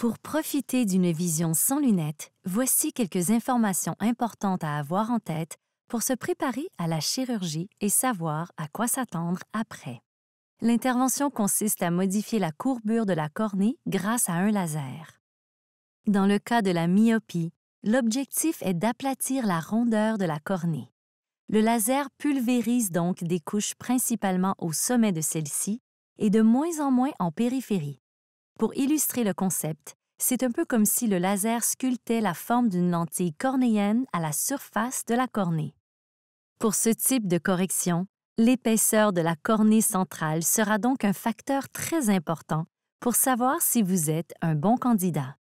Pour profiter d'une vision sans lunettes, voici quelques informations importantes à avoir en tête pour se préparer à la chirurgie et savoir à quoi s'attendre après. L'intervention consiste à modifier la courbure de la cornée grâce à un laser. Dans le cas de la myopie, l'objectif est d'aplatir la rondeur de la cornée. Le laser pulvérise donc des couches principalement au sommet de celle-ci et de moins en moins en périphérie. Pour illustrer le concept, c'est un peu comme si le laser sculptait la forme d'une lentille cornéenne à la surface de la cornée. Pour ce type de correction, l'épaisseur de la cornée centrale sera donc un facteur très important pour savoir si vous êtes un bon candidat.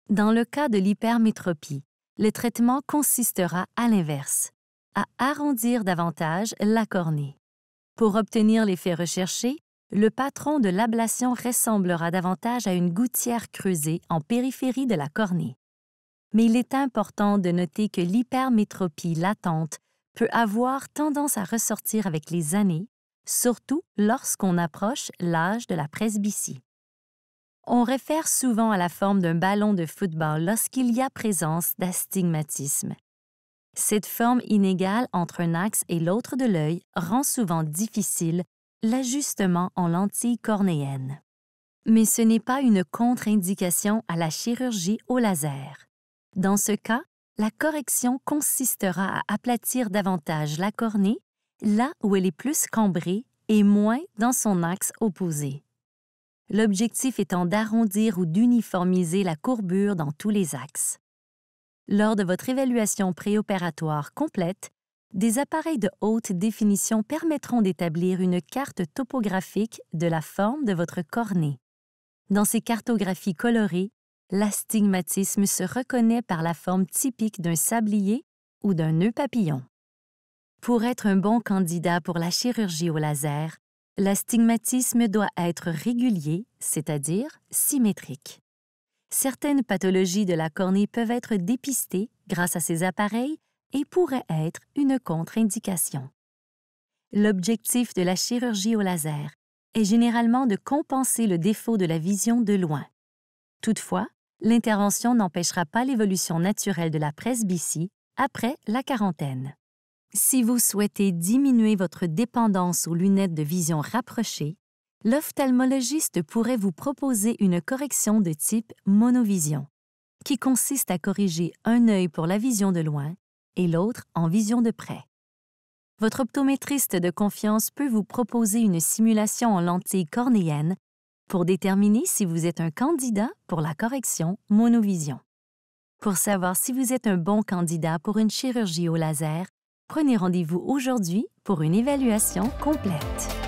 Dans le cas de l'hypermétropie, le traitement consistera à l'inverse, à arrondir davantage la cornée. Pour obtenir l'effet recherché, le patron de l'ablation ressemblera davantage à une gouttière creusée en périphérie de la cornée. Mais il est important de noter que l'hypermétropie latente peut avoir tendance à ressortir avec les années, surtout lorsqu'on approche l'âge de la presbytie. On réfère souvent à la forme d'un ballon de football lorsqu'il y a présence d'astigmatisme. Cette forme inégale entre un axe et l'autre de l'œil rend souvent difficile l'ajustement en lentille cornéenne. Mais ce n'est pas une contre-indication à la chirurgie au laser. Dans ce cas, la correction consistera à aplatir davantage la cornée, là où elle est plus cambrée et moins dans son axe opposé. L'objectif étant d'arrondir ou d'uniformiser la courbure dans tous les axes. Lors de votre évaluation préopératoire complète, des appareils de haute définition permettront d'établir une carte topographique de la forme de votre cornée. Dans ces cartographies colorées, l'astigmatisme se reconnaît par la forme typique d'un sablier ou d'un nœud papillon. Pour être un bon candidat pour la chirurgie au laser, l'astigmatisme doit être régulier, c'est-à-dire symétrique. Certaines pathologies de la cornée peuvent être dépistées grâce à ces appareils et pourraient être une contre-indication. L'objectif de la chirurgie au laser est généralement de compenser le défaut de la vision de loin. Toutefois, l'intervention n'empêchera pas l'évolution naturelle de la presbytie après la quarantaine. Si vous souhaitez diminuer votre dépendance aux lunettes de vision rapprochée, l'ophtalmologiste pourrait vous proposer une correction de type monovision, qui consiste à corriger un œil pour la vision de loin et l'autre en vision de près. Votre optométriste de confiance peut vous proposer une simulation en lentille cornéenne pour déterminer si vous êtes un candidat pour la correction monovision. Pour savoir si vous êtes un bon candidat pour une chirurgie au laser, prenez rendez-vous aujourd'hui pour une évaluation complète.